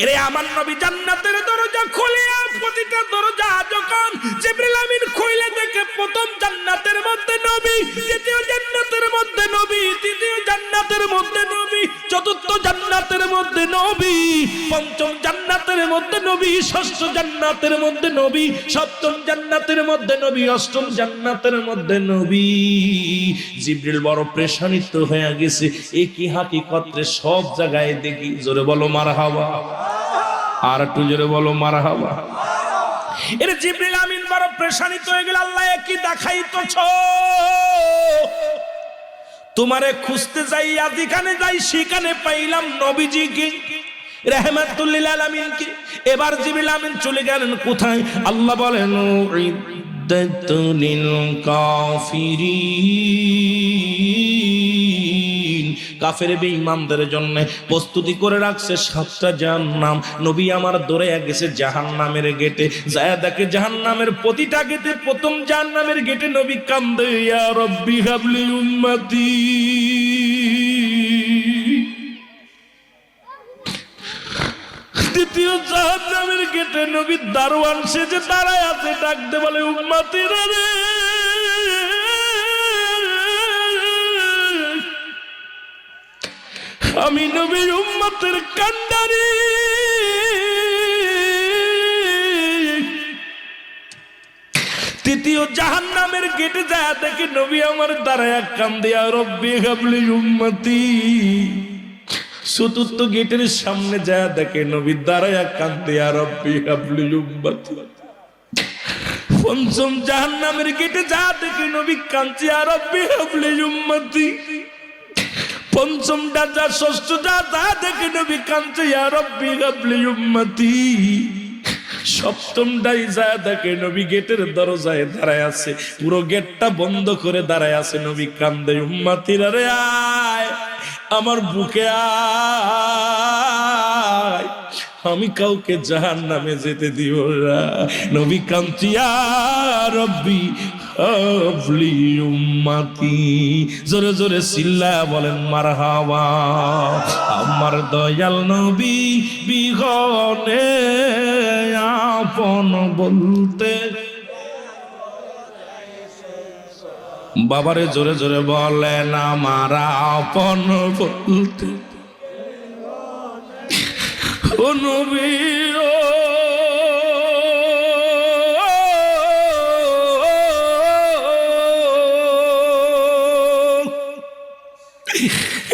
এরে আমার নবী জান্নাতের দরজা খুলিয়া প্রতিটা দরজা যখন জিবরিল আমিন খুলে দেখে, প্রথম জান্নাতের মধ্যে নবী, দ্বিতীয় জান্নাতের মধ্যে নবী, তৃতীয় জান্নাতের মধ্যে নবী, চতুর্থ জান্নাতের মধ্যে নবী, পঞ্চম জান্নাতের মধ্যে নবী, ষষ্ঠ জান্নাতের মধ্যে নবী, সপ্তম জান্নাতের মধ্যে নবী, অষ্টম জান্নাতের মধ্যে নবী। জিবরিল বড় প্রেশানিত হয়ে গেছে, একই হাকিকতে সব জায়গায় দেখি। জোরে বলো মারহাবা, আর একটু জোরে বলো মারহাবা। এর জিবরিল আমিন বড় প্রেশানিত হয়ে গেল, আল্লাহ কি দেখাইতেছ? তোমারে খুঁজতে যাই, যেখানে যাই সেখানে পাইলাম নবীজিকে, রাহমাতুল লিল আলামিনকে। এবার জিবরিল আমিন চলে গেলেন কোথায়? আল্লাহ বলেন উইদ্দাতুল কাফিরিন, কাফের বেঈমানদের জন্য প্রস্তুতি করে রাখছে 7টা জাহান্নাম। নবী আমার দৌড়ে গেছে জাহান্নামের গেটে, যায় দেখে জাহান্নামের প্রতিটা গেটে, প্রথম জাহান্নামের গেটে নবী কান্দে, ইয়া রব্বি হাবলি উম্মতি। দ্বিতীয় জাহান্নামের গেটে নবী দারোয়ান সেজে দাঁড়ায় আছে, ডাকতে বলে উম্মতিরা রে, আমি নবীর উম্মতের কান্ডারি। তৃতীয় জাহান্নামের গেটে যায় দেখে নবী আমার দাঁড়ায় কান্দে, ইয়া রব্বি হাবলি উম্মতি। চতুর্থ গেটের সামনে যায় দেখে নবী দাঁড়ায় কান্দে, ইয়া রব্বি হাবলি উম্মতি। পঞ্চম জাহান্নামের গেটে যায় দেখে নবী কান্দে, ইয়া রব্বি হাবলি উম্মতি। পঞ্চম যা ষষ্ঠ যা দেখে নবী কান্দে, ইয়া রব্বি হাবলি উম্মতি। সপ্তমটাই যা দেখে নবী গেটের দরজায় দাঁড়ায় আছে, পুরো গেটটা বন্ধ করে দাঁড়ায় আছে, নবী কান্দে, উম্মতিরা রে আয় আমার বুকে আয়, আমি কাউকে জাহান্নামে যেতে দিব না। নবী কান্দে, ইয়া রব্বি হাবলি উম্মতি। জোরে জোরে চিল্লায়া বলেন মারহাবা। আমার দয়াল নবী বিহনে আপন বলতে, বাবারে জোরে জোরে বলেন আমার আপন বলতে, ও নবী ও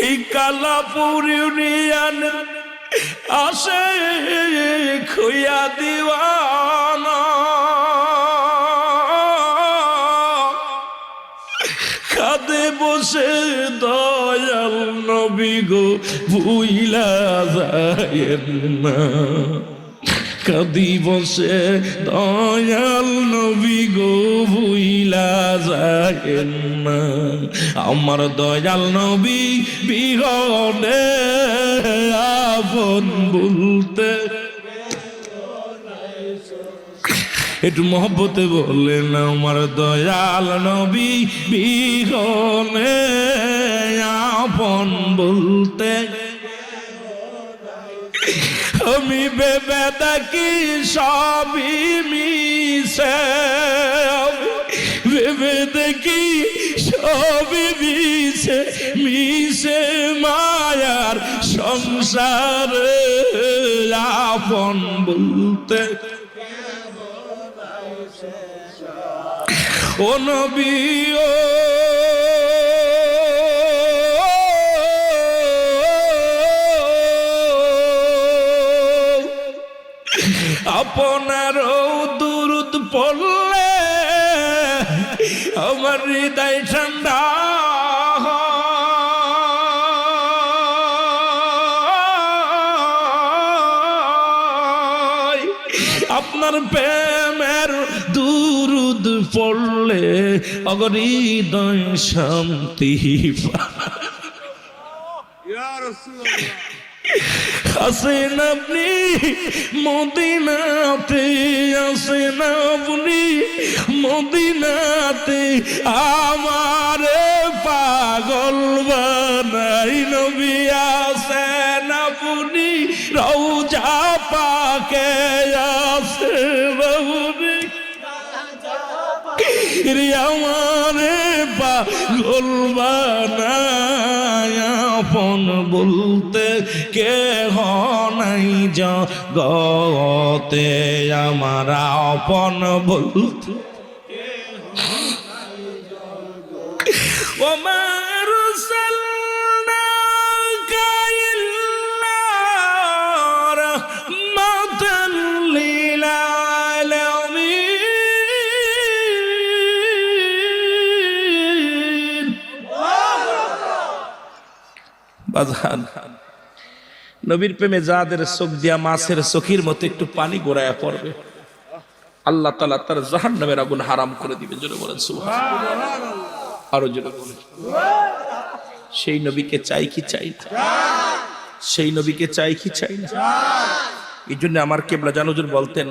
এই কালাপুর ইউনিয়ন আসে খুইয়া দিওয়ানা, কাঁদে বসে দয়াল নবী গো ভুইলা যায়েন না, কাঁদি বসে দয়াল নবী গো ভুইলা যায়েন না। আমার দয়াল নবী বিহনে আপন বলতে, একটু মহব্বতে বললেন আমার দয়াল নবী বিহনে আপন বলতে। আমি ভেবে দেখি সবই মিশে, ভেবে দেখি সবই মিশে, মিশে মায়ার সংসারে আপন বলতে। ও নবী ও আপনার দুরুদ পড়লে আমার হৃদয় ঠান্ডা, আপনার প্রেমের দুরুদ পড়লে হৃদয় শান্তি আসেন আপনি মদিনাতে, আসেন আপনি মদিনাতে, আমারে পাগল বানাই নবী। আসেন আপনি রওজা পাকে আছে বহুরে আমারে পাগল বানায় আপন বলতে কেহ নাই জগতে আমার আপন বলতে ওমা আরসালনাকা ইল্লা রাহমাতাল লিল আলামিন। বাজান নবীর প্রেমে যাদের চোখ দিয়া মাছের চোখের মতো একটু পানি গড়ায়া পড়বে, আল্লাহ তাআলা তার জাহান্নামের আগুন হারাম করে দিবেন। জোরে বলেন সুবহানাল্লাহ। আরো জোরে বলেন সেই নবীকে চাই কি চাই না? সেই নবীকে চাই কি চাই না? এই জন্য আমার কেবলা জান হুজুর বলতেন,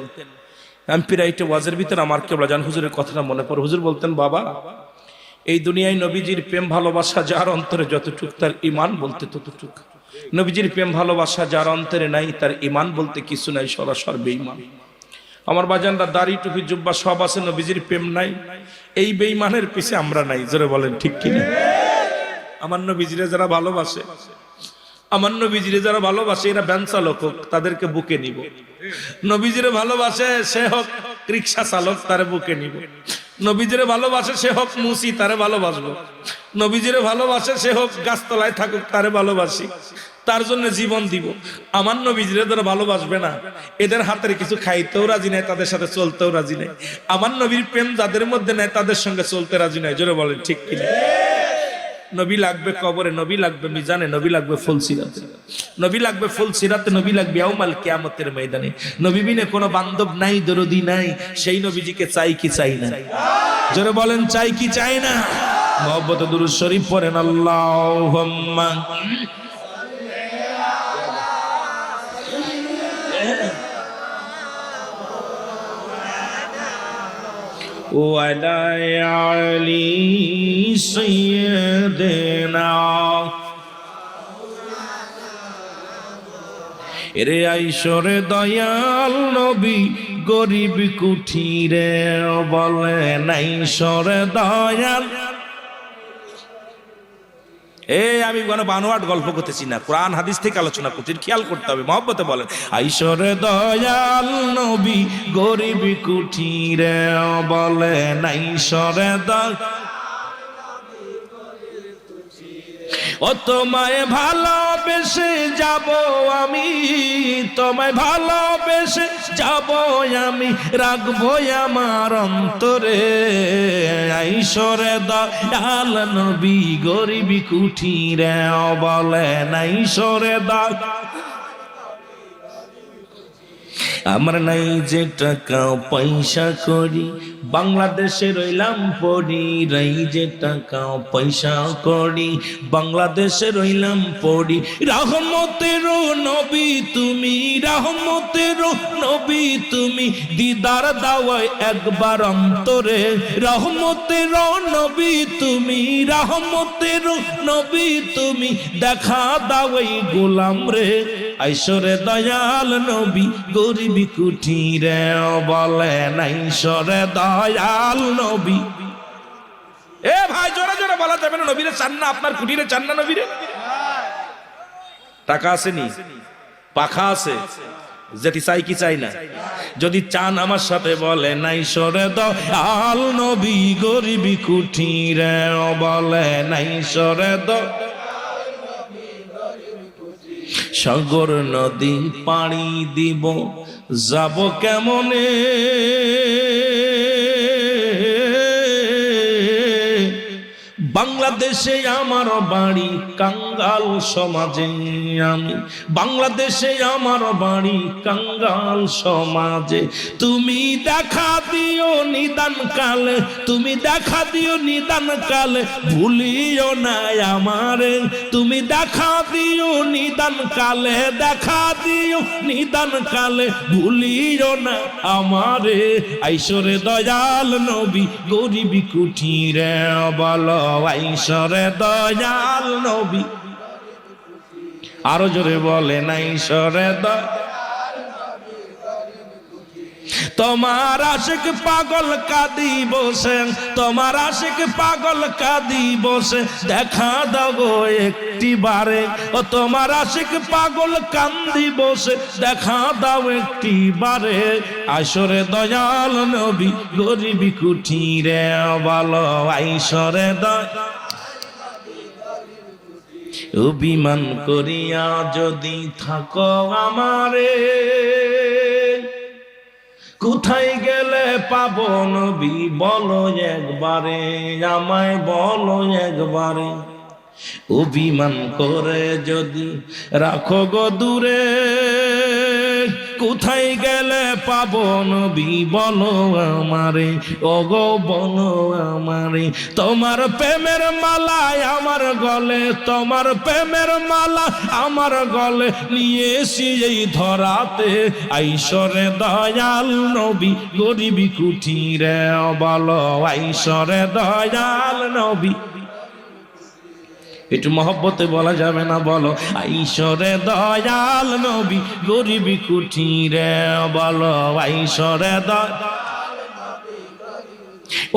এমপিরাইটে ওয়াজের ভিতরে আমার কেবলা জান হুজুরের কথাটা মনে পড়ে। হুজুর বলতেন, বাবা এই দুনিয়ায় নবীজির প্রেম ভালোবাসা যার অন্তরে যতটুক তার ঈমান বলতে ততটুক। নবীজির প্রেম ভালোবাসা যার অন্তরে নাই তার ঈমান বলতে কিছু নাই, সরাসর বেঈমান। আমার বাজানরা দাড়ি টুপি জুব্বা সব আছে, নবীজির প্রেম নাই, এই বেঈমানের পিছে আমরা নাই। জোরে বলেন ঠিক কিনা? আমার নবীজিরে যারা ভালোবাসে, আমার নবীজিরে যারা ভালোবাসে এরা ভ্যান চালক হোক তাদেরকে বুকে নিব। নবীজিরে ভালোবাসে সে হোক রিক্সা চালক তারে বুকে নিব। নবীজিরে ভালোবাসে সে হোক মুসি তারে ভালোবাসবো। নবীজিরে ভালোবাসে সে হোক গাছতলায় থাকুক তারে ভালোবাসি, তার জন্য জীবন দিব। আমার নবীজিরে যারা ভালোবাসবে না এদের হাতের কিছু খাইতেও রাজি নাই, তাদের সাথে চলতেও রাজি নাই। আমার নবীর প্রেম যাদের মধ্যে নাই তাদের সঙ্গে চলতে রাজি নাই। জোরে বলেন ঠিক কিনা? নবী লাগবে কবরে, নবী লাগবে মিজানে, নবী লাগবে ফুলসিরাতে, নবী লাগবে ফুলসিরাতে, নবী লাগবে ইয়াউমাল কিয়ামতের ময়দানে। নবী বিনে কোনো বান্ধব নাই, দরদি নাই। সেই নবীজিকে চাই কি চাই না? জোরে বলেন চাই কি চাই না? মুহাব্বতে দুরূদ শরীফ পড়েন। আল্লাহুম্মা وعلى علي سيدنا এরে আইসরে দয়াল নবী গরিব কুঠিরে বলে নাইসরে দয়াল। আমি কোনো বানোয়াট গল্প করতেছি না, কোরআন হাদিস থেকে আলোচনা করছি, খেয়াল করতে হবে। মহব্বতে বলেন আইসরে দয়াল নবী গরিব কুঠিরে বলে নাইসরে দয়াল। ও তোমায় ভালোবেসে যাব আমি, তোমায় ভালোবেসে যাব আমি, রাখবো আমার অন্তরে। আইসরে দয়াল নবী গরিব কুঠিরে বলে নাইসরে দয়াল। আমার নাই যে টাকা পয়সা করি বাংলাদেশে রইলাম পড়ি, রাই যে টাকা পয়সা করি বাংলাদেশে রইলাম পড়ি। রহমতের নবী তুমি, রহমতের নবী তুমি, দিদার দাওয়ায় একবার অন্তরে। রহমতের নবী তুমি, রহমতের নবী তুমি, দেখা দাওয়াই গোলাম রে। আইসরে দয়াল নবী গরিবি কুঠিরে বলে নাইসরে দয়াল নবী। ভাই জোরে জোরে বলা যাবে না নবীরে চান না? আপনার কুঠিরে চান না নবীরে? টাকা আসেনি, পাখা আছে, যেটি চাই কি চাই না? যদি চান আমার সাথে বলে নাইসরে দয়াল নবী গরিবি কুঠিরে বলে নাইসরে দয়াল। সাগর নদী পাড়ি দিব যাব কেমনে, বাংলাদেশে আমার বাড়ি কাঙ্গাল সমাজে আমি, বাংলাদেশে আমার বাড়ি কাঙ্গাল সমাজে। তুমি দেখা দিও নিদান কালে, তুমি দেখা দিও নিদান কালে, ভুলিও না আমারে। তুমি দেখা দিও নিদান কালে, দেখা দিও নিদান কালে, ভুলিও না আমারে। আইসরে দয়াল নবী গরিবি কুঠিরে বলো আইসরে দয়াল নবী। আরো জোরে বলে নাইসরে দয়াল। তোমার আশিক পাগল কাঁদি বসে, তোমার আশিক পাগল কাঁদি বসে, দেখা দাও গো একটি বারে। ও তোমার আশিক পাগল কান্দি বসে, দেখা দাও একটি বারে। আইসরে দয়াল নবী গরিবি কুঠিরে বলো, আইসরে দয়াল অভিমান করিয়া যদি থাকো আমারে, কোথায় গেলে পাবো নবী বলো একবারে, আমায় বলো একবারে। অভিমান করে যদি রাখো গো দূরে, কোথায় গেলে পাবো নবী বলো আমারে, ওগো বলো আমারে। তোমার প্রেমের মালায় আমার গলে, তোমার প্রেমের মালা আমার গলে, নিয়ে এসি এই ধরাতে। আইসরে দয়াল নবী গরিবি কুঠিরে বলো, আইসরে দয়াল নবী। একটু মহব্বতে বলা যাবে না? বলো, আইসরে দয়াল নবী গরিবি কুঠিরে বলো, আইসরে দয়াল।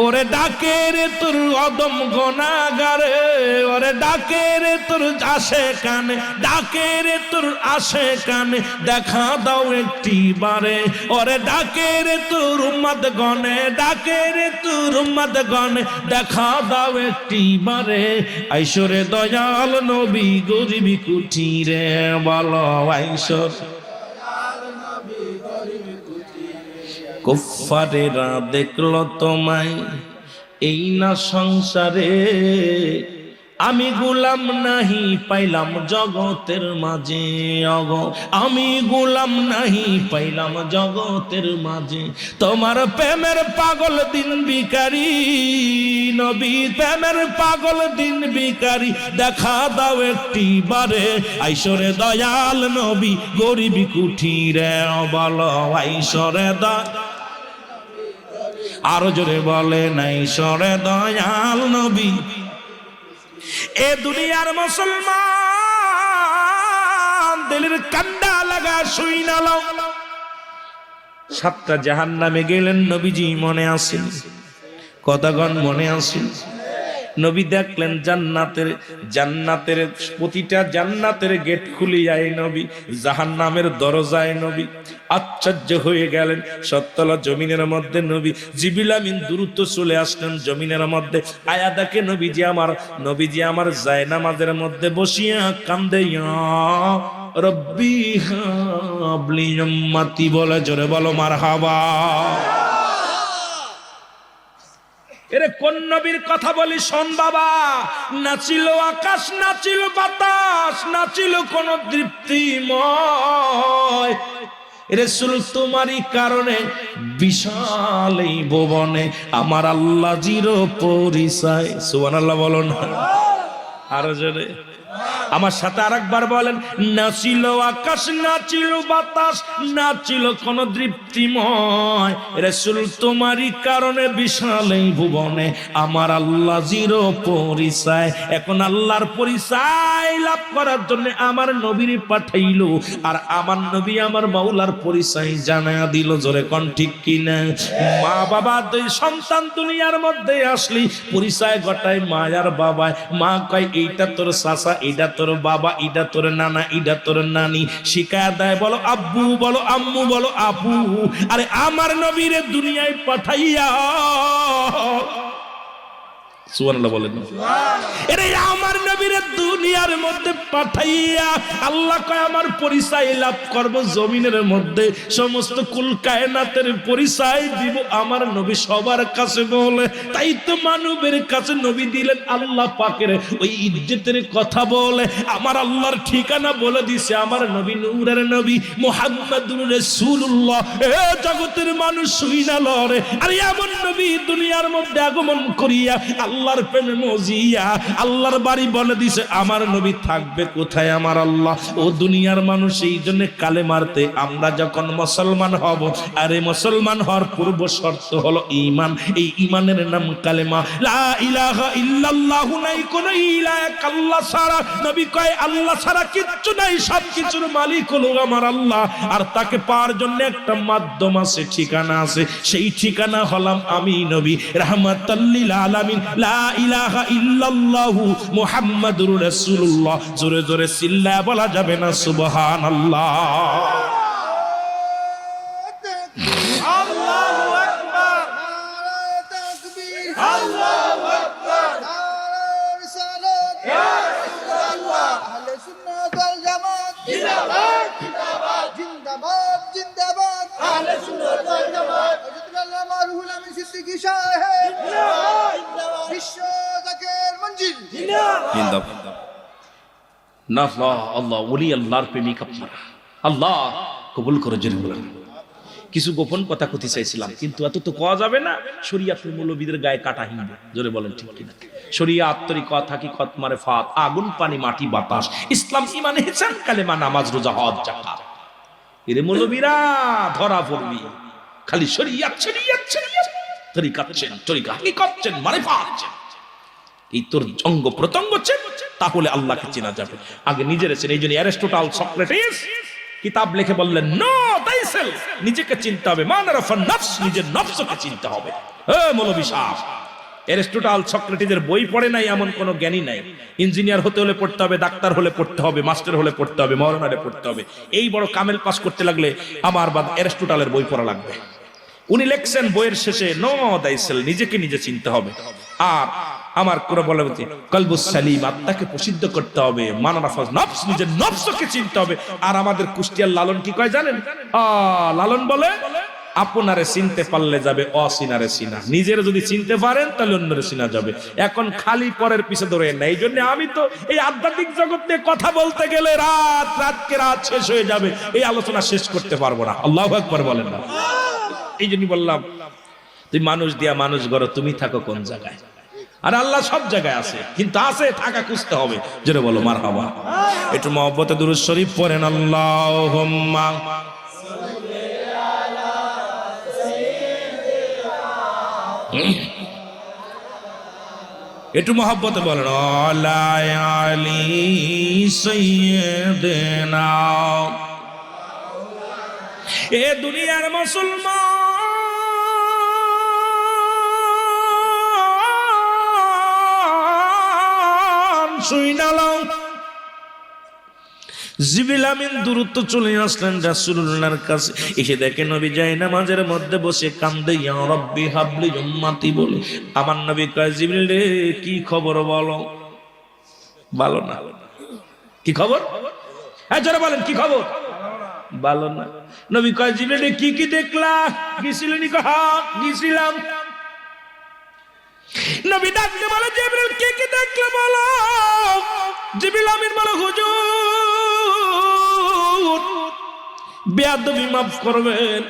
ওরে ডাকে রে তোর অদম গোনাগারে, ওরে ডাকে রে তোর আসে কানে, ডাকে রে তোর আসে কানে, দেখা দাও একটি বারে। ওরে ডাকে রে তোর উম্মত গনে, ডাকে রে তোর উম্মত গনে, দেখা দাও একটি বারে। আইসরে দয়াল নবী গরিবি কুঠিরে বলো, আইসর। কুফারেরা দেখলো তোমায় এই না সংসারে, আমি গোলাম নাহি পাইলাম জগতের মাঝে, অগ আমি গোলাম নাহি পাইলাম জগতের মাঝে। তোমার প্রেমের পাগল দিন ভিখারি নবী, প্রেমের পাগল দিন ভিখারি, দেখা দাও একটি বারে। আইসরে দয়াল নবী গরিবি কুঠিরে বলো, আইসরে দয়াল। আরো জোরে বলে নাই সরে দয়াল নবী। এ দুনিয়ার মুসলমান দিলের কান্ডা লাগা শুই না লও। 7টা জাহান্নামে গেলেন নবীজি, মনে আসেন? কতক্ষণ মনে আসেন? নবী দেখলেন জান্নাতের প্রতিটা জান্নাতের গেট খুলে যায় নবী, জাহান্নামের দরজায় নবী আশ্চর্য হয়ে গেলেন। সত্তলা জমিনের মধ্যে নবী জিবরিল আমিন দ্রুত চলে আসলেন জমিনের মধ্যে। আয়া দেখে নবীজি আমার জায়নামাজের মধ্যে বসিয়া কান্দে, রব্বি হাবলি উম্মতি বলে, জোরে বলো মারহাবা। এরে কোন নবীর কথা বলি শোন বাবা। নাচিল আকাশ, নাচিল বাতাস, নাচিল কোন তৃপ্তিময়। রাসূল তোমারই কারণে বিশাল এই ভুবনে আমার আল্লাহ জির পরিচয়। সুবহানাল্লাহ বলো না আরো জোরে। আমার সাথে আরেকবার বলেন, নাচিল আকাশ, নাচিল বাতাস, নাচিল কোন তৃপ্তিময়। রাসূল তোমারই কারণে বিশাল এই ভুবনে আমার আল্লাহ জির পরিচয়। এখন আল্লাহর পরিচয় লাভ করার জন্য আমার নবীর পাঠাইলো, আর আমার নবী আমার মাওলার পরিচয় জানায়া দিল। জোরে কোন ঠিক কিনা? মা বাবা দুই সন্তান দুনিয়ার মধ্যে আসলি পরিচয় ঘটায় মা আর বাবায়। মা কয় এইটা তোর চাচা, এইটা তোর বাবা, এটা তোর নানা, এটা তোর নানি। শিখায়া দেয়, বলো আব্বু, বলো আম্মু, বলো আপু। আরে আমার নবীরে দুনিয়ায় পাঠাইয়া, সুবহানাল্লাহ বলেন, এরে আমার নবীরে দুনিয়ার মধ্যে পাঠাইয়া আল্লাহ কয় আমার পরিচয় লাভ করব জমিনের মধ্যে, সমস্ত কুল কায়নাতের পরিচয় দিব আমার নবী সবার কাছে বলে। তাই তো মানবের কাছে নবী দিলেন আল্লাহ পাকের ওই ইজ্জতের কথা বলে। আমার আল্লাহর ঠিকানা বলে দিছে আমার নবী নূরের নবী মুহাম্মাদুর রাসূলুল্লাহ। এ জগতের মানুষ শুইনা লরে, আর এমন নবী দুনিয়ার মধ্যে আগমন করিয়া আল্লাহ আল্লাহর প্রেমে মজিয়া আল্লাহর বাড়ি বলে দিছে আমার নবী থাকবে কোথায় আমার আল্লাহ। ও দুনিয়ার মানুষ, এই জন্য কালে মারতে আমরা যখন মুসলমান হব, আরে মুসলমান হওয়ার পূর্ব শর্ত হলো ঈমান। এই ঈমানের নাম কালেমা, লা ইলাহা ইল্লাল্লাহু, নাই কোন ইলাহ আল্লাহ ছাড়া। নবী কয় আল্লাহ ছাড়া কিচ্ছু নাই, সবকিছুর মালিক হলো আমার আল্লাহ। আর তাকে পাওয়ার জন্য একটা মাধ্যম আছে, ঠিকানা আছে, সেই ঠিকানা হলাম আমি নবী রাহমাতাল লিল আলামিন। লা ইলাহা ইল্লাল্লাহু মুহাম্মাদুর রাসূলুল্লাহ। জোরে জোরে চিল্লায়া বলা যাবে না সুবহানাল্লাহ। আল্লাহু আকবার, নারে তাকবীর, আল্লাহু আকবার, নারে রিসালাত, ইয়া রাসূলুল্লাহ। আহলে সুন্নাত ওয়াল জামাত জিন্দাবাদ জিন্দাবাদ জিন্দাবাদ জিন্দাবাদ, আহলে সুন্নাত ওয়াল জামাত। হযরত আল্লামা রুহুল আমিন সিদ্দিকী সাহেব জিন্দাবাদ জিন্দাবাদ, বিশ্ব জাকের মঞ্জিল জিন্দাবাদ। না আল্লাহ ওলি আল্লাহর প্রেমিক আপনারা, আল্লাহ কবুল করে জেনে বলেন। কিছু গোপন কথা কইতে চাইছিলাম, কিন্তু এত তো কোয়া যাবে না, শরীয়তের মৌলবীদের গায়ে কাটা হিঁদে। জোরে বলেন ঠিক কিনা? শরীয়ত তরিকত হাকিকত মারিফাত, আগুন পানি মাটি বাতাস, ইসলাম ঈমান ইহসান কালেমা নামাজ রোজা হজ যাকাত। এরে মৌলবীরা ধরা পড়বি, খালি শরীয়ত শরীয়ত শরীয়ত, তরিকত চেন তরিকা, হাকিকত চেন মারিফাত চেন। এই তোর অঙ্গ প্রত্যঙ্গ চেন, তাহলে আল্লাহকে চেনা যাবে। আগে নিজের চেন। এই জন্য অ্যারিস্টটল সক্রেটিস কিতাব লিখে বললেন, নো দাইসেলফ, নিজেকে চিনতে হবে। মানারাফান নফস, নিজের নফসকে চিনতে হবে। মৌলভী সাহেব, অ্যারিস্টটল সক্রেটিসের বই পড়ে নাই এমন কোন জ্ঞানী নাই। ইঞ্জিনিয়ার হতে হলে পড়তে হবে, ডাক্তার হলে পড়তে হবে, মাস্টার হলে পড়তে হবে, মৌলানা হলে পড়তে হবে। এই বড় কামেল পাস করতে লাগলে আমার বাদ অ্যারিস্টটলের বই পড়া লাগবে। উনি লেখছেন বইয়ের শেষে, নো দাইসেল, নিজেকে নিজে চিনতে হবে। আর আমার কোন বলে কলবুস সালিম, আত্মাকে প্রসিদ্ধ করতে হবে। মানারাফাজ নফস, নিজের নফসকে চিনতে হবে। আর আমাদের কুষ্টিয়ার লালন কি কয় জানেন? লালন বলে আপনারে চিনতে পারলে যাবে অচিনারে চিনা, নিজের যদি চিনতে পারেন তাহলে অন্যরে চিনা যাবে। এখন খালি পরের পিছে ধরে না। এই জন্য আমি তো এই আধ্যাত্মিক জগৎ নিয়ে কথা বলতে গেলে রাত শেষ হয়ে যাবে, এই আলোচনা শেষ করতে পারবো না। আল্লাহু আকবার বলেন না। এই জন্য বললাম, তুই মানুষ দিয়া মানুষ গড়, তুমি থাকো কোন জায়গায়? আর আল্লাহ সব জায়গায় আছে, কিন্তু আছে থাকা খুঁজতে হবে। যেটা বলো মারহাবা। একটু মহব্বতে দুরূদ শরীফ পড়েন। আল্লাহুম্মা একটু মহব্বতে বলেন, আলা আলি সাইয়্যিদিনা। এ দুনিয়ার মুসলমান শুইনালাও। জিবরিল আমিন দ্রুত চলে আসলেন রাসূলুল্লাহর কাছে। এসে দেখে নবী যায় নামাজের মধ্যে বসে কান্দে, ইয়া রাব্বি হাবলি উম্মতি বলে। আমার নবী কয়, জিবরিল রে কি খবর বলো? ভালো না। কি খবর? হ্যাঁ জোরে বলেন, কি খবর? ভালো না। নবী কয়, জিবরিল রে কি কি দেখলা? গিয়েছিলেন? গিয়েছিলাম। নবী ডাকতে বলে, জিবরিল কি কি দেখলে বলো? জিবরিল আমিন বলে, হুজুর বেয়াদবি মাফ করবেন।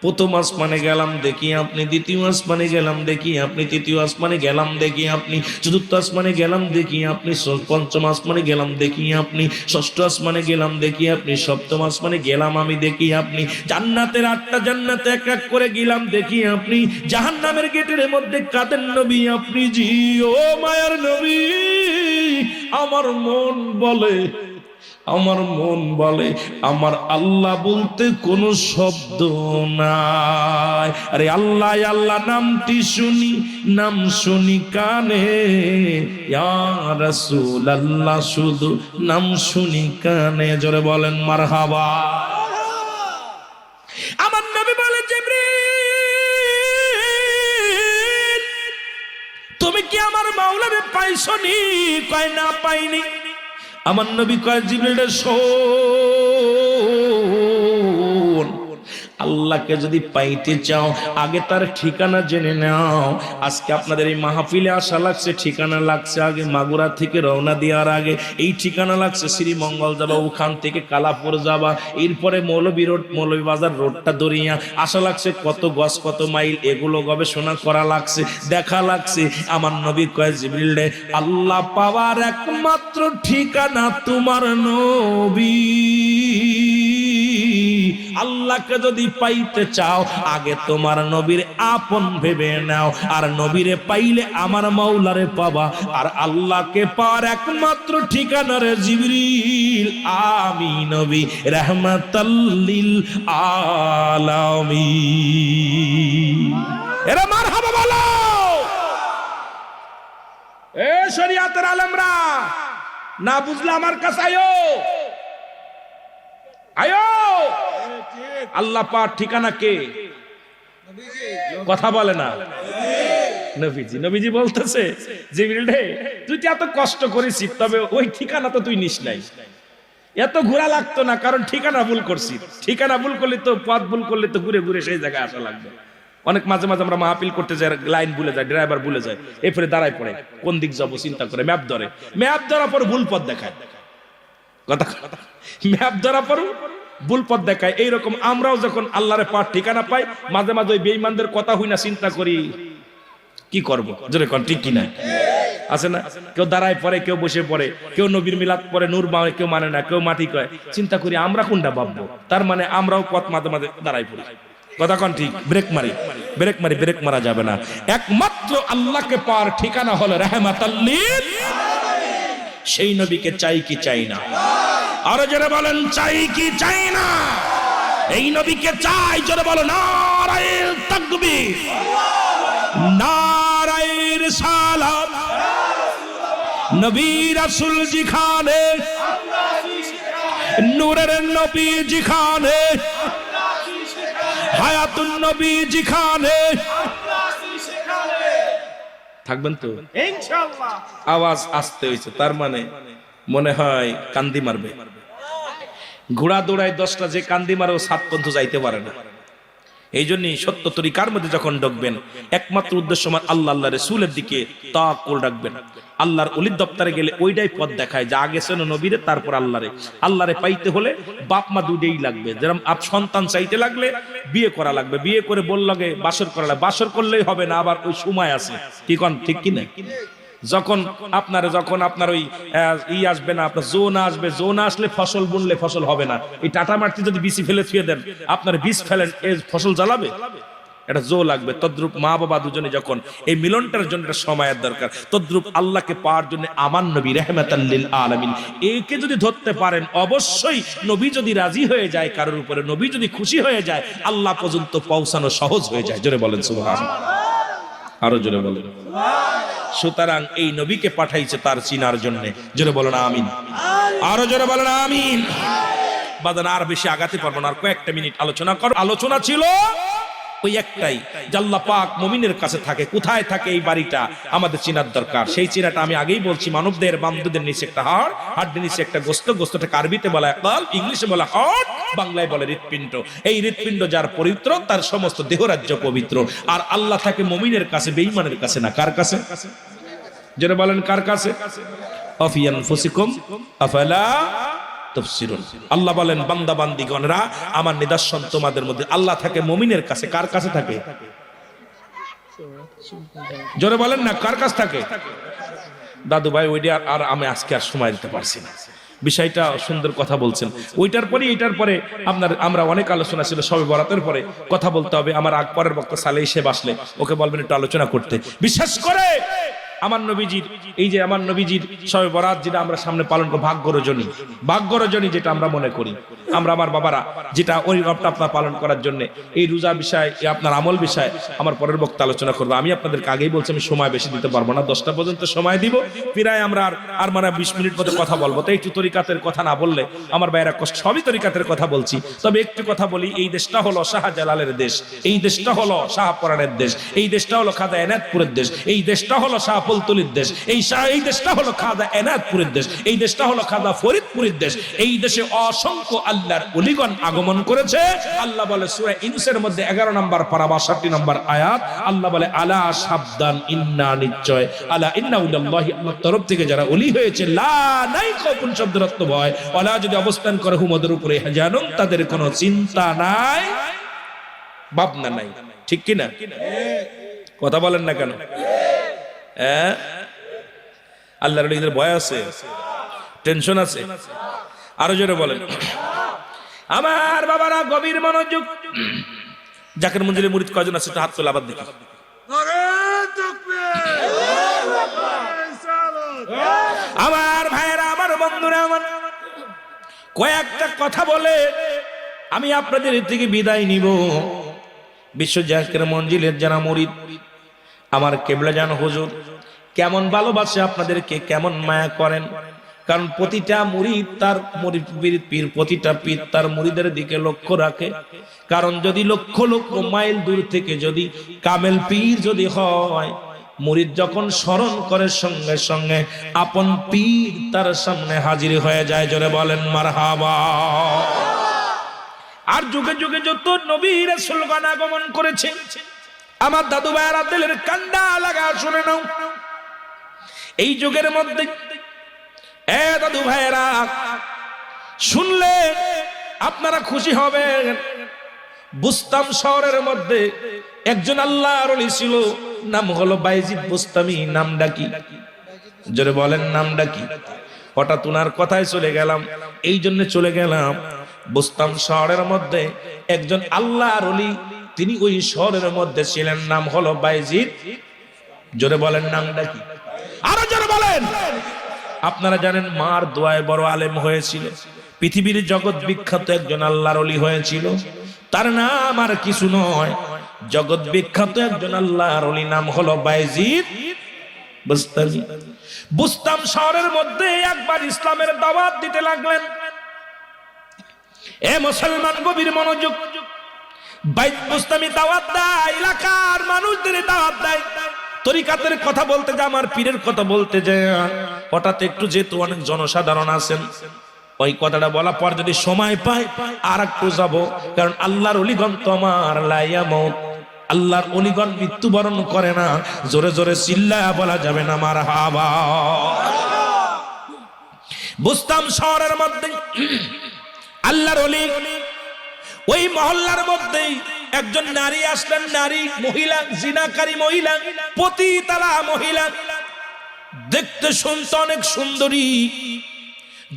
প্রথম আসমানে গেলাম দেখি আপনি, দ্বিতীয় আসমানে গেলাম দেখি আপনি, তৃতীয় আসমানে গেলাম দেখি আপনি, চতুর্থ আসমানে গেলাম দেখি আপনি, পঞ্চম আসমানে গেলাম দেখি আপনি, ষষ্ঠ আসমানে গেলাম দেখি আপনি, সপ্তম আসমানে গেলাম আমি দেখি আপনি, জান্নাতের 8টা জান্নাতে এক এক করে গেলাম দেখি আপনি, জাহান্নামের গেটের মধ্যে কাঁদেন নবী আপনি জি। ও মায়ার নবী, আমার মন বলে আমার আল্লাহ বলতে কোনো শব্দ নাই। আরে আল্লাহ আল্লাহ নামটি নাম শুনি কানে, ইয়া রাসূলুল্লাহ শুধু নাম শুনি কানে। জোরে বলেন মারহাবা। আমার নবী বলে, জিবরিল তুমি কি আমার মাওলারে পাইছনি? কয় না পাইনি। আমার নবী কয়, জিবরিল শোন, আল্লাহকে যদি পাইতে চাও আগে তার ঠিকানা জেনে নাও। আজকে আপনাদের এই মাহফিলে আসা লাগছে, ঠিকানা লাগছে আগে মাগুরা থেকে রওনা দেওয়ার আগে এই ঠিকানা লাগছে শ্রীমঙ্গল যাবা, ওখান থেকে কালাপুর যাবা, এরপরে মৌলভী রোড মৌলভীবাজার রোডটা দরিয়া আসা লাগছে, কত গজ কত মাইল এগুলো গবেষণা করা লাগছে, দেখা লাগছে। আমার নবী কয় জিবরিল রে, আল্লাহ পাওয়ার একমাত্র ঠিকানা তোমার নবী। আল্লাহকে যদি পাইতে চাও আগে তোমার নবীর আপন ভেবে নাও, আর নবীরে পাইলে আমার মাওলারে পাবা। আর আল্লাহকে পাওয়ার একমাত্র ঠিকানা রে জিবরিল, আমি নবী রাহমাতাল লিল আলামিন। এরা মারহাবা বলো। এ শরিয়াতের আলেমরা, না বুঝলে আমার কাছে আয়ো, আয়ো। আল্লাহ পাক ঠিকানা কে? কথা বলে না নবীজি। নবীজি বলতেছে জিবরিল রে, তুই তো এত কষ্ট করেছিস, তবে ওই ঠিকানা তো তুই নিস নাই, এত ঘোরা লাগতো না, কারণ ঠিকানা ভুল করছিস। ঠিকানা ভুল করলে তো, পথ ভুল করলে তো ঘুরে ঘুরে সেই জায়গায় আসা লাগবে। অনেক মাঝে মাঝে আমরা মাহফিল করতে যাই, লাইন ভুলে যায়, ড্রাইভার ভুলে যায়, এরপরে দাঁড়ায় পড়ে কোন দিক যাবো চিন্তা করে ম্যাপ ধরে, ম্যাপ ধরার পর ভুল পথ দেখায়। কথা ম্যাপ ধরার পর ভুল পথ দেখায়। এইরকম আমরাও যখন আল্লাহরে পাক ঠিকানা পাই, মাঝে মাঝে ওই বেঈমানদের কথা হই না, চিন্তা করি কি করব, জোরে কোন ঠিক কিনা আছে না? কেউ দাঁড়ায় পড়ে, কেউ বসে পড়ে, কেউ নবীর মিলাদ পড়ে, নূর মানে কেউ মানে না, কেউ মাটি কয়। চিন্তা করি আমরা কোনটা ভাববো, তার মানে আমরাও পথ মাঝে মাঝে দাঁড়ায় পড়ি। কথা কোন ঠিক? ব্রেক মারি, ব্রেক মারি, ব্রেক মারা যাবে না। একমাত্র আল্লাহকে পাওয়ার ঠিকানা হলো রাহমাতাল লিল আলামিন। সেই নবীকে চাই কি চাই না? আরো যারা বলেন চাই কি চাই না? এই নবীকে চাই, যারা বলো নারায়ে তাকবীর, নারায়ে রিসালাত, নবী রাসূল জিখানে, নূরের নবী জিখানে, হায়াতুন নবী জিখানে। থাকবেন তো ইনশাআল্লাহ? আওয়াজ আসতে হয়েছে, তার মানে মনে হয় কান্দি মারবে। ঘোড়া দৌড়ায় 10টা, যে কান্দি মারে ও 7 পর্যন্ত যাইতে পারে না। এই জন্যই সত্য তরিকার মধ্যে যখন ঢুকবেন, একমাত্র উদ্দেশ্য আল্লাহ আল্লাহ রাসূলের দিকে তাওয়াক্কুল রাখবেন। আল্লাহর ওলির দপ্তরে গেলে ওইটাই পথ দেখায় যে আগে ছিল নবীরে, তারপর আল্লাহরে। আল্লাহরে পাইতে হলে বাপ মা দুইটাই লাগবে। যেরকম সন্তান চাইতে লাগলে বিয়ে করা লাগবে, বিয়ে করে বললে বাসর করা লাগবে, বাসর করলেই হবে না, আবার ওই সময় আছে। কি কোন ঠিক কি না? যখন আপনার ওই আসবে না, আপনার জোন আসবে, জোন আসলে ফসল বুনলে ফসল হবে না। এই টাটা মাটি যদি বিচি ফেলে থুয়ে দেন, আপনার বীজ ফেলেন, এই ফসল জ্বালাবে? এটা জো লাগবে। তদ্রুপ মা বাবা দুজনে যখন এই মিলনটার জন্য সময়ের দরকার, তদ্রুপ আল্লাহকে পাওয়ার জন্য আমার নবী রাহমাতাল লিল আলামিন একে যদি ধরতে পারেন, অবশ্যই নবী যদি রাজি হয়ে যায় কারোর উপরে, নবী যদি খুশি হয়ে যায়, আল্লাহ পর্যন্ত পৌঁছানো সহজ হয়ে যায়। জোরে বলেন সুবহানাল্লাহ, আরো জোরে বলেন। সুতরাং এই নবীকে পাঠাইছে তার চিনার জন্য। জোরে বলেন আমিন, আরো জোরে বলেন আমিন। বাদান আর বেশি আগাতে পারবো না, আর কয়েকটা মিনিট আলোচনা করো। আলোচনা ছিল ওই একটাই, যে আল্লাহ পাক মুমিনের কাছে থাকে। কোথায় থাকে এই বাড়িটা আমাদের চিনার দরকার। সেই চিনাটা আমি আগেই বলছি, মানবদের বামদের নিচে একটা হাড়, হাড়ের নিচে একটা গোস্ত, গোস্তটাকে আরবিতে বলা কাল, ইংলিশে বলা হার্ট, বাংলায় বলে হৃৎপিণ্ড। এই হৃৎপিণ্ড যার পবিত্র, তার সমস্ত দেহরাজ্য পবিত্র। আর আল্লাহ থাকে মুমিনের কাছে, বেঈমানের কাছে না। কার কাছে? যারা বলেন কার কাছে? আফি আনফুসিকুম আফালা তাফসিরুন। আল্লাহ বলেন বান্দা বান্দিগণরা, আমার নিদর্শন তোমাদের মধ্যে। আল্লাহ থাকে মুমিনের কাছে। কার কাছে থাকে? জোরে বলেন না, কার কাছে থাকে? দাদু ভাই ওইটা আর আমি আজকে আর সময় দিতে পারছি না। বিষয়টা সুন্দর কথা বলছেন। ওইটার পরে এইটার পরে আমরা অনেক আলোচনা ছিল, সবে বরাতের পরে কথা বলতে হবে। আমার আগ পরের বক্তা সালে এসে বাসলে ওকে বলবেন একটু আলোচনা করতে। বিশেষ করে আমার নবীজির, এই যে আমার নবীজির শবে বরাত যেটা আমরা সামনে পালন করি, ভাগ্য রজনী যেটা আমরা মনে করি, আমরা আমার বাবারা যেটা ওই রবটা আপনার পালন করার জন্য, এই রোজা বিষয়, আপনার আমল বিষয় আমার পরের বক্তা আলোচনা করবো। আমি আপনাদেরকে আগেই বলছি আমি সময় বেশি দিতে পারবো না, 10টা পর্যন্ত সময় দিব। প্রায় আমরা আর মানে 20 মিনিট মতো কথা বলবো। তো একটু তরিকাতের কথা না বললে আমার ভাইয়েরা কষ্ট। সবই তরিকাতের কথা বলছি, তবে একটু কথা বলি। এই দেশটা হলো শাহজালালের দেশ, এই দেশটা হলো শাহপরানের দেশ, এই দেশটা হলো খাজা এনায়েতপুরের দেশ, এই দেশটা হলো শাহ শাহকুলতলির দেশ, এই দেশটা হলো খাজা এনায়েতপুরের দেশ, এই দেশটা হলো খাজা ফরিদপুরের দেশ। এই দেশে অসংখ্য আল্লাহর ওলিগণ আগমন করেছে। আল্লাহ বলে সূরা ইউনূসের মধ্যে 11 নম্বর পারা 62 নম্বর আয়াত, আল্লাহ বলে আলা সাবধান, ইন্না নিশ্চয়, আলা ইন্না উল্লাহি, আল্লাহর তরফ থেকে যারা ওলি হয়েছে, লা নাই কোন শব্দের অর্থ ভয়, ওয়ালা যদি অবস্থান করে হুমদের উপরে জানুন, তাদের কোনো চিন্তা নাই, ভাবনা নাই। ঠিক কি না? কথা বলেন না কেন? হ্যাঁ, আল্লাহর ওলিদের ভয় আছে, টেনশন আছে? আরো জোরে বলেন। আমার বাবারা গভীর মনোযোগ। জাকির মঞ্জিলে মুরিদ কয়জন আছে? হাত তোলা, আবার দেখি। আমার ভাইয়েরা, আমার বন্ধুরা, আমার কয়েকটা কথা বলে আমি আপনাদের থেকে বিদায় নিব। বিশ্ব জাকির মঞ্জিলের যারা মুরিদ, আমার কেবলা জান হুজুর কেমন ভালোবাসে আপনাদেরকে, কেমন মায়া করেন। কারণ প্রতিটা মুরিদ তার পীর, প্রতিটা পীর তার মুরিদের দিকে লক্ষ্য রাখে। কারণ যদি লক্ষ লক্ষ মাইল দূর থেকে যদি কামেল পীর যদি হয়, মুরিদ যখন স্মরণ করে সঙ্গে সঙ্গে আপন পীর তার সামনে হাজির হয়ে যায়। জোরে বলেন মারহাবা। আর যুগে যুগে যত নবী রাসূলগণ আগমন করেছে, আমার দাদু ভাইয়েরা দিলের কান্ডা লাগা শুনে নাও। এই যুগের মধ্যে দাদু ভাইয়েরা শুনলে আপনারা খুশি হবেন। বুস্তাম শহরের মধ্যে একজন আল্লাহর ওলি ছিল, নাম হলো বাইজিদ বুস্তামি। নামটা কি? জোরে বলেন, নামটা কি? হঠাৎ উনার কথায় চলে গেলাম, এই জন্য চলে গেলাম। বুস্তাম শহরের মধ্যে একজন আল্লাহর ওলি, তিনি ওই শহরের মধ্যে ছিলেন, নাম হলো বাইজিদ। জোরে বলেন, নামটা কি? আরো জোরে বলেন। আপনারা জানেন মার দোয়ায় বড় আলেম হয়েছিল, পৃথিবীর জগৎ বিখ্যাত একজন আল্লাহর ওলি হয়েছিল। তার নাম আর কিছু নয়, জগৎ বিখ্যাত একজন আল্লাহর ওলি, নাম হলো বাইজিদ বুস্তামি। বুস্তাম শহরের মধ্যে একবার ইসলামের দাওয়াত দিতে লাগলেন। এ মুসলমান, গভীর মনোযোগ। বাইজিদ বুস্তামি দাওয়াত দেয়, এলাকার মানুষদের দাওয়াত দেয়। তরিকাতের কথা বলতে যায়, আমার পীরের কথা বলতে যায়। হঠাৎ একটু যেহেতু অনেক জনসাধারণ আছেন, ওই কথাটা বলা পর যদি সময় পায় আর একটু যাব। কারণ আল্লাহর ওলিগণ তো আমার লায়ামত, আল্লাহর ওলিগণ মৃত্যুবরণ করে না। জোরে জোরে চিল্লায়া বলা যাবে না মারহাবা। বুস্তাম শহরের মধ্যে আল্লাহর ওলি, ওই মহল্লার মধ্যেই একজন নারী আসলেন। নারী, মহিলা, জিনাকারী মহিলা, পতিতালা মহিলা, দেখতে শুনতে অনেক সুন্দরী,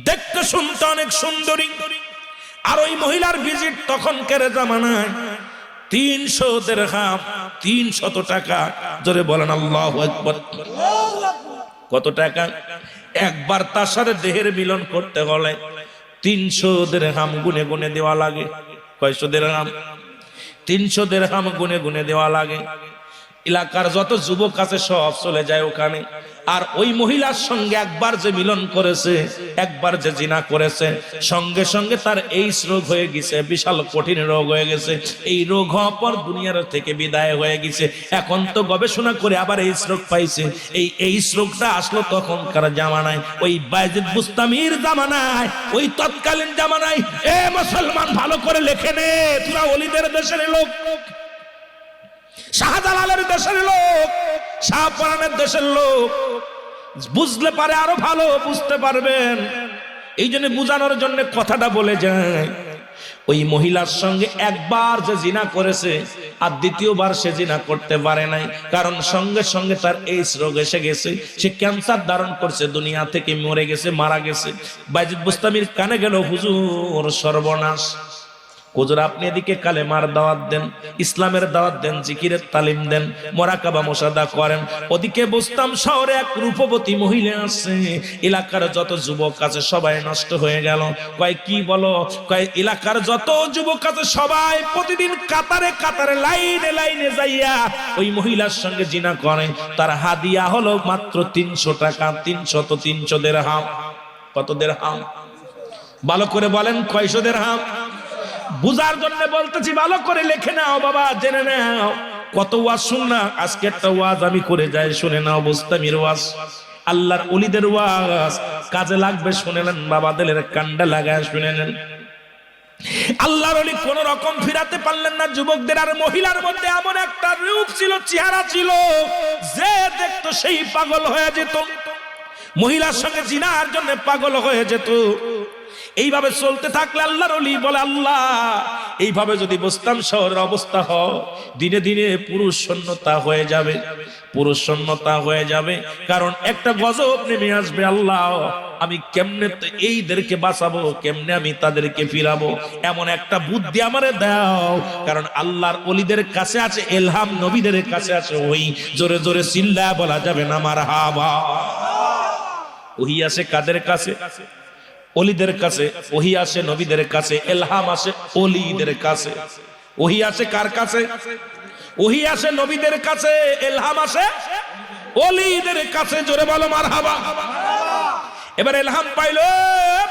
দেখতে শুনতে অনেক সুন্দরী। আর ওই মহিলার ভিজিট তখনকার জামানায় 300 দিরহাম, 300 টাকা। জোরে বলেন আল্লাহু আকবার। কত টাকা? একবার তার সাথে দেহের মিলন করতে হলে 300 দিরহাম গুনে গুনে দেওয়া লাগে। কয়শো দিরহাম? 300 দিরহাম গুনে গুনে দেওয়া লাগে। এলাকার যত যুবক আছে সব চলে যায় ওখানে। আর ওই মহিলার সঙ্গে একবার যে মিলন করেছে, একবার যে জিনা করেছে, সঙ্গে সঙ্গে তার এইডস রোগ হয়ে গেছে, বিশাল কঠিন রোগ হয়ে গেছে। এই রোগ হওয়ার পর দুনিয়ার থেকে বিদায় হয়ে গেছে। এখন তো গবেষণা করে আবার এইডস রোগ পাইছে। এই এইডস রোগটা আসলো তখনকার জামানায়, ওই বাইজিদ বুস্তামির জামানায়, ওই তৎকালীন জামানায়। এ মুসলমান, ভালো করে লেখে নে, তোরা ওলিদের দেশের লোক, শাহজালালের দেশের লোক, শাহপরানের দেশের লোক। বুঝলে পারে আরো ভালো বুঝতে পারবেন। এই জন্য বুঝানোর জন্য কথাটা বলে যায়। ওই মহিলার সঙ্গে একবার যে জিনা করেছে, আর দ্বিতীয়বার সে জিনা করতে পারে নাই। কারণ সঙ্গে সঙ্গে তার এইডস রোগ এসে গেছে, সে ক্যান্সার ধারণ করছে, দুনিয়া থেকে মরে গেছে, মারা গেছে। বাইজিদ বুস্তামির কানে গেল, হুজুর সর্বনাশ। হুজুর আপনি এদিকে কালেমার দাওয়াত দেন, ইসলামের দাওয়াত দেন, জিকিরের তালিম দেন, মুরাকাবা মুশাহাদা করেন। ওদিকে বুস্তাম শহরে এক রূপবতী মহিলা আছে, এলাকার যত যুবক আছে সবাই নষ্ট হয়ে গেল। কয় কি বলো? কয় এলাকার যত যুবক আছে সবাই প্রতিদিন কাতারে কাতারে লাইনে লাইনে যাইয়া ওই মহিলার সঙ্গে জিনা করে। তার হাদিয়া হলো মাত্র 300 টাকা। 300 দিরহাম। কত দিরহাম? ভালো করে বলেন, কয়শো দিরহাম? বুঝার জন্য বলতেছি, ভালো করে লিখে নাও বাবা, জেনে নাও। কত ওয়াজ শুননা, আজকে একটা ওয়াজ আমি করে যাই, শুনে নাও। বুস্তামির ওয়াজ, আল্লাহর ওলিদের ওয়াজ কাজে লাগবে, শুনে নেন। বাবাদের কান্ডা লাগায় শুনে নেন। আল্লাহর ওলি কোন রকম ফিরাতে পারলেন না যুবকদের। আর মহিলার মধ্যে এমন একটা রূপ ছিল, চেহারা ছিল, যে দেখতো সেই পাগল হয়ে যেত, মহিলার সঙ্গে জিনার জন্য পাগল হয়ে যেত। এইভাবে চলতে থাকলে আল্লাহর ওলি বলে, আল্লাহ এইভাবে যদি বুস্তাম শহরের অবস্থা হয়, দিনে দিনে পুরুষ শূন্যতা হয়ে যাবে, পুরুষ শূন্যতা হয়ে যাবে। কারণ একটা গজব নেমে আসবে। আল্লাহ আমি কেমনে এইদেরকে বাঁচাবো, কেমনে আমি তাদেরকে ফিরাবো, এমন একটা বুদ্ধি আমারে দাও। কারণ আল্লাহর ওলিদের কাছে আছে ইলহাম, নবীদের কাছে আছে ওই। জোরে জোরে চিল্লা বলা যাবে না মারহাবা। ওহি আছে কাদের কাছে? ওলিদের কাছে। ওহি আসে নবীদের কাছে, ইলহাম আসে ওলিদের কাছে। ওহি আসে কার কাছে? ওহি আসে নবীদের কাছে, ইলহাম আসে ওলিদের কাছে। জোরে বলো মারহাবা। এবার ইলহাম পাইলো,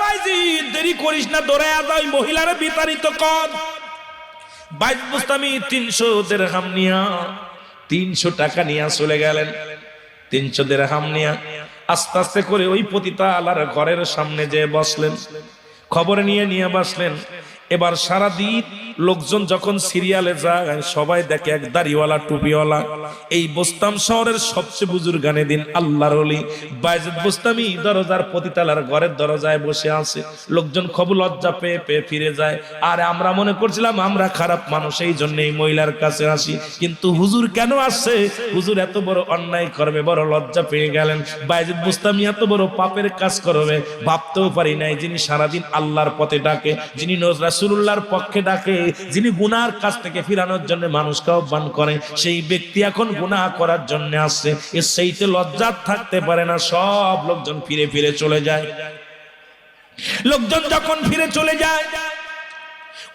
ভাইজি দেরি করিস না, দৌড়ায় যা, ওই মহিলারে বিতাড়িত কর। বাইজ বুস্তামি 300 দিরহাম নিয়া, 300 টাকা নিয়া চলে গেলেন। 300 দিরহাম নিয়া আস্তে আস্তে করে ওই পতিতা আলার ঘরের সামনে যে বসলেন, খবর নিয়ে বসলেন। এবার সারাদিন লোকজন যখন সিরিয়ালে যায়, সবাই দেখে এক দাড়িওয়ালা টুপিওয়ালা, এই বোস্তাম শহরের সবচেয়ে বুজুর্গানে দিন আল্লাহর ওলি বাইজিদ বোস্তামি দরজার পতিতালার ঘরের দরজায় বসে আছে। লোকজন খবর লজ্জা পেয়ে পেয়ে ফিরে যায়। আর আমরা মনে করছিলাম আমরা খারাপ মানুষ, এই জন্য এই মহিলার কাছে আসি। কিন্তু হুজুর কেন আসছে? হুজুর এত বড় অন্যায় করবে, বড় লজ্জা পেয়ে গেলেন। বাইজিদ বোস্তামি এত বড় পাপের কাজ করবে ভাবতেও পারি নাই। যিনি সারাদিন আল্লাহর পথে ডাকে, যিনি রাসূলুল্লাহর পক্ষে ডাকে, যিনি গুনার কাছ থেকে ফিরানোর জন্য মানুষকে আহ্বান করে, সেই ব্যক্তি এখন গুনাহ করার জন্য আসছে। এর সেইতে লজ্জা থাকতে পারে না। সব লোকজন ফিরে ফিরে চলে যায়। লোকজন যখন ফিরে চলে যায়,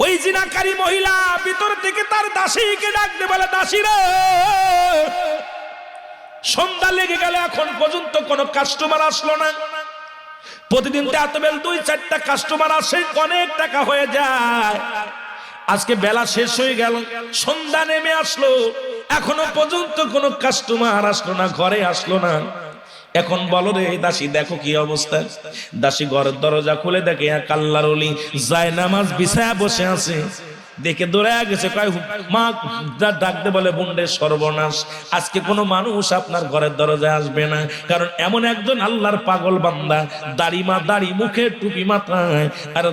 ওই জিনাকারী মহিলা ভিতর থেকে তার দাসীকে ডাকতে বলে, দাসী রে, সন্ধ্যা লেগে গেল, এখন পর্যন্ত কোনো কাস্টমার আসলো না। প্রতিদিন এতবেল 2-4টা কাস্টমার আসে, অনেক টাকা হয়ে যায়। আজকে বেলা শেষ হয়ে গেল, সন্ধ্যা নেমে আসলো, এখনো পর্যন্ত কোনো কাস্টমার আসলো না, ঘরে আসলো না। এখন বলো রে দাসী, দেখো কি অবস্থা। দাসী ঘরের দরজা খুলে দেখে এক আল্লাহর ওলি যায় নামাজ বিছায়া বসে আছে। দেখে দৌড়ে গেছে, কয় মা ডাকতে বলে, বুন্ডে সর্বনাশ, আজকে কোনো মানুষ আপনার ঘরের দরজায় আসবে না। কারণ এমন একজন আল্লাহর পাগল বান্দা, দাড়ি মুখে টুপি মাথায়, আর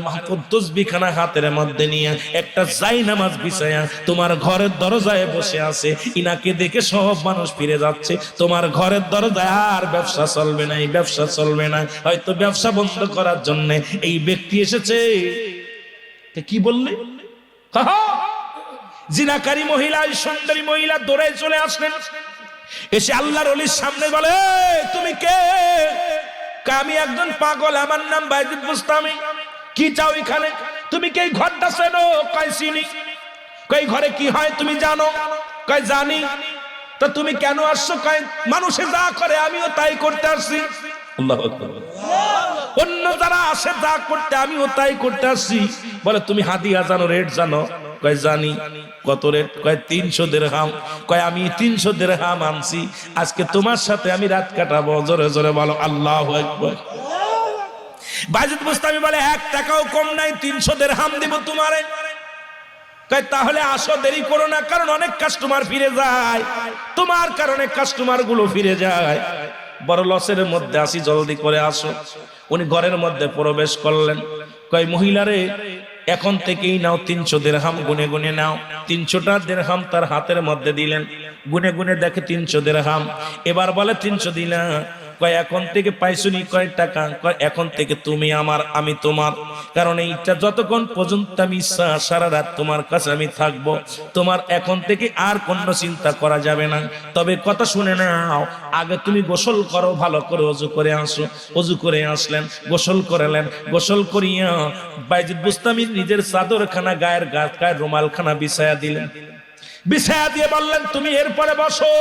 তসবিখানা হাতের মধ্যে নিয়ে একটা যাই নামাজ বিছায়া তোমার ঘরের দরজায় বসে আছে। ইনাকে দেখে সব মানুষ ফিরে যাচ্ছে। তোমার ঘরের দরজায় আর ব্যবসা চলবে না, এই ব্যবসা চলবে না। হয়তো ব্যবসা বন্ধ করার জন্য এই ব্যক্তি এসেছে। কি বললে? জিনাকারী মহিলা, সুন্দরী মহিলা দৌড়ে চলে আসলেন। এসে আল্লাহর ওলির সামনে বলে, তুমি কে? আমি একজন পাগল, আমার নাম বাইজিদ বুস্তামি। কি চাও এখানে? তুমি কে? ঘরটা চেনো? কয় চিনি। কই ঘরে কি হয় তুমি জানো? কয় জানি। তো তুমি কেন আসছো? কয় মানুষে যা করে আমিও তাই করতে আসছি। আল্লাহু আকবার। অন্য যারা আসে যা করতে আমিও তাই করতে আসছি। বলে তুমি হাদিয়া জানো, রেট জানো? কয় জানি। কত রেট? কয় 300 দিরহাম। কয় আমি 300 দিরহাম আনছি, আজকে তোমার সাথে আমি রাত কাটাবো। জোরে জোরে বলো আল্লাহু আকবার। বাইজিদ বুস্তামি বলে 1 টাকাও কম নাই, 300 দিরহাম দেব তোমারে। কয় তাহলে আসো, দেরি করো না, কারণ অনেক কাস্টমার ফিরে যায়, তোমার কারণে কাস্টমার গুলো ফিরে যায়। বড় লসের মধ্যে আসি, জলদি করে আসো। উনি ঘরের মধ্যে প্রবেশ করলেন। কয় মহিলারে, এখন থেকেই নাও 300 দিরহাম, গুনে গুনে নাও। 300টা দিরহাম তার হাতের মধ্যে দিলেন। গুনে গুনে দেখে 300 দিরহাম। এবার বলে 300 দিলা। কয় এখন থেকে পাইছুনি কয় টাকা? কয় এখন থেকে তুমি আমার, আমি তোমার। কারণ এইটা যতক্ষণ পর্যন্ত আমি ইচ্ছা, সারা রাত তোমার কাছে আমি থাকবো। তোমার এখন থেকে আর কোনো চিন্তা করা যাবে না। তবে কথা শুনে নাও, আগে তুমি গোসল করো, ভালো করে অজু করে আসো। অজু করে আসলেন, গোসল করলেন। গোসল করিয়া বাইজিদ বুস্তামি নিজের চাদরখানা, গায়ের রুমালখানা বিছায়া দিলেন। বিছায়া দিয়ে বললেন, তুমি এরপরে বসো,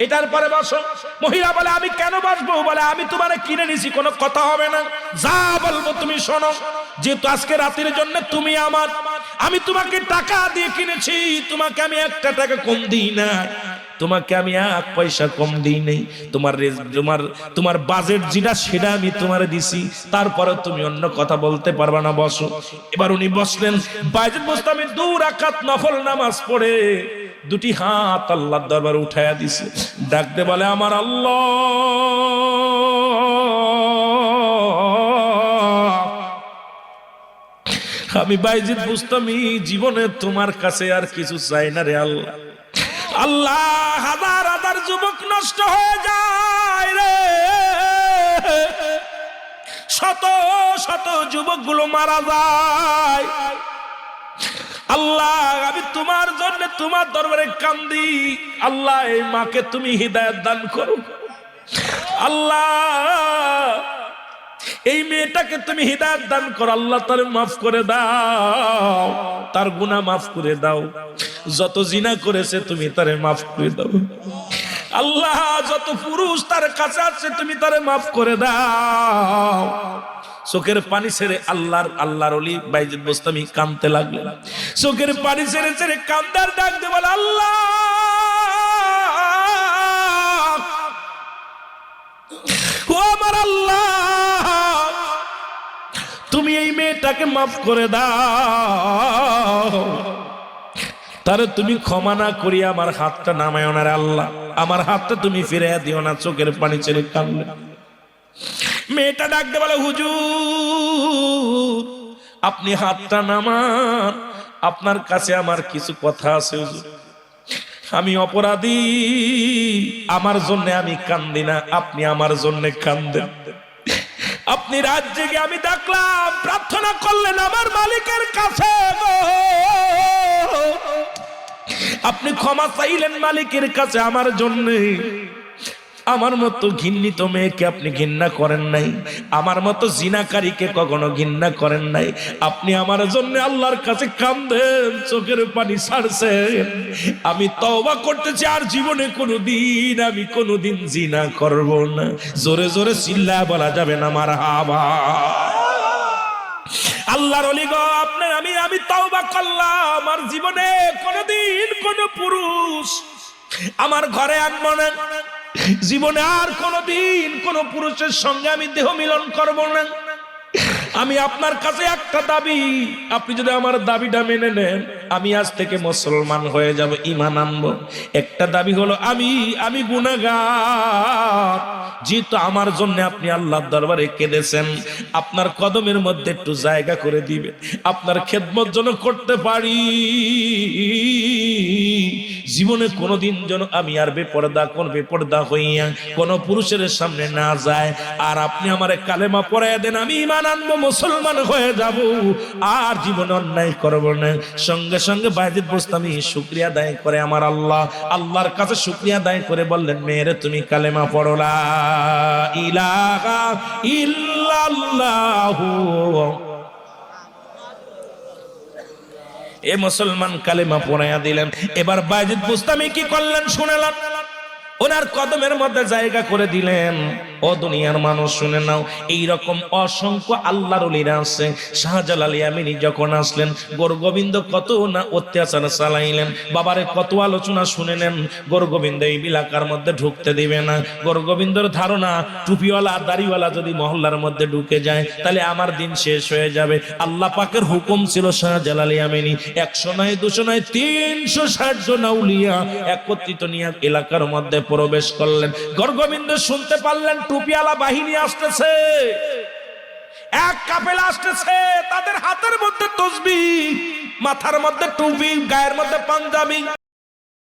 এটার পরে বসো। মহিলা বলে, আমি কেন বসবো? বলে, আমি তোমারে কিনে নিছি, কোনো কথা হবে না, যা বলবো তুমি শোনো। যেহেতু আজকে রাতের জন্য তুমি আমার, আমি তোমাকে টাকা দিয়ে কিনেছি, তোমাকে আমি একটা টাকা কম দিই না, তোমাকে আমি এক পয়সা কম দিই নাই। তোমার বাজেট যেটা সেটা আমি তোমারে দিছি, তারপরে তুমি অন্য কথা বলতে পারবা না, বসো। এবার উনি বসলেন। বাইজিদ বুস্তামি 2 রাকাত নফল নামাজ পড়ে দুটি হাত আল্লাহর দরবারে উঠায়া দিছে, ডাকতে বলে আমার আল্লাহ, আমি বাইজিদ বুস্তামি জীবনে তোমার কাছে আর কিছু চাই না রে আল্লাহ। আল্লাহ, হাজার হাজার যুবক নষ্ট হয়ে যায় রে, শত শত যুবকগুলো মারা যায়। আল্লাহ, আমি তোমার জন্য তোমার দরবারে কান্দি। আল্লাহ, এই মাকে তুমি হিদায়াত দান করো। আল্লাহ, এই মেয়েটাকে তুমি হিদায়াত দান করো। আল্লাহ, তার মাফ করে দাও, তার গুনাহ মাফ করে দাও। যত জিনা করেছে তুমি তারে মাফ করে দাও। আল্লাহ, যত পুরুষ তার কাছে আছে তুমি তারে মাফ করে দাও। চোখের পানি ছেড়ে আল্লাহর ওলি বাইজিদ বুস্তামি কাঁদতে লাগলেন। চোখের পানি ছেড়ে ছেড়ে কান্দার ডাক দিয়ে বলে, আল্লাহ, ও আমার আল্লাহ, তুমি এই মেয়েটাকে মাফ করে দাও, তারে তুমি ক্ষমা না করি আমার হাতটা নামায় না রে আল্লাহ, আমার হাতটা তুমি ফিরিয়ে দিও না। চোখের পানি ছেড়ে কাঁদলেন। মেয়েটা ডাকতে বলে, হুজুর, আপনি হাতটা নামান, আপনার কাছে আমার কিছু কথা আছে হুজুর। আমি অপরাধী, আমার জন্য আমি কান্দি না, আপনি আমার জন্য কান্দেন। আপনি রাত জেগে আমি ডাকলাম, প্রার্থনা করলেন আমার মালিকের কাছে গো, আপনি ক্ষমা চাইলেন মালিকের কাছে আমার জন্য। আমার মতো ঘৃণিত মেয়েকে আপনি ঘৃণা করেন নাই, আমার মতো জিনাকারীকে কখনো ঘৃণা করেন নাই। আপনি আমার জন্য আল্লাহর কাছে কাঁদেন, চোখের পানি ছাড়ছেন। আমি তওবা করতেছি, আর জীবনে কোনোদিন জিনা করব না। জোরে জোরে চিল্লায় বলা যাবে না মারহাবা। আল্লাহর ওলি গো, আমি তওবা করলাম, আমার জীবনে কোনোদিন কোন পুরুষ আমার ঘরে আনবো না, জীবনে আর কোনোদিন কোন পুরুষের সঙ্গে আমি দেহ মিলন করব না। আমি আপনার কাছে একটা দাবি, আপনি যদি আমার দাবিটা মেনে নেন, আমি আজ থেকে মুসলমান হয়ে যাব, ঈমান আনবো। একটা দাবি হলো, আমি গুনাহগার, যেহেতু আমার জন্য আপনি আল্লাহর দরবারে কেঁদেছেন, আপনার কদমের মধ্যে একটু জায়গা করে দিবে, আপনার খেদমত যেন করতে পারি। জীবনে কোনোদিন যেন আমি আর বেপরদা হইয়া কোন পুরুষের সামনে না যায়। আর আপনি আমারে কালেমা পড়াইয়া দেন, আমি ঈমান আনবো, মুসলমান হয়ে যাব, আর জীবনে অন্যায় করব না। সঙ্গে সঙ্গে বাইজিদ বুস্তামি শুকরিয়া আদায় করে আমার আল্লাহর কাছে শুকরিয়া আদায় করে বললেন, মেয়েরে তুমি কালেমা পড়ো, লা ইলাহা ইল্লাল্লাহু। এ মুসলমান কালেমা পড়াইয়া দিলেন। এবার বাইজিদ বুস্তামি কি করলেন শুনেলেন, ওনার কদমের মধ্যে জায়গা করে দিলেন। ও দুনিয়ার মানুষ শুনে নাও, এইরকম অসংখ্য আল্লাহর ওলিরা আছে। শাহজালাল ইয়ামানি যখন আসলেন, গোরগোবিন্দ কত না অত্যাচার চালাইলেন, বাবারে কত আলোচনা শুনে নেন। গোরগোবিন্দ এই এলাকার মধ্যে ঢুকতে দিবে না। গোরগোবিন্দর ধারণা, টুপিওয়ালা দাড়িওয়ালা যদি মহল্লার মধ্যে ঢুকে যায় তাহলে আমার দিন শেষ হয়ে যাবে। আল্লাহ পাকের হুকুম ছিল, শাহজালাল ইয়ামানি 100 নয় 200 নয় 360 জন আউলিয়া একত্রিত নিয়ে এলাকার মধ্যে প্রবেশ করলেন। গোরগোবিন্দ শুনতে পারলেন টুপিওয়ালা বাহিনী আসতেছে, এক কাফেলা আসতেছে, তাদের হাতের মধ্যে তসবিহ, মাথার মধ্যে টুপি, গায়ের মধ্যে পাঞ্জাবি।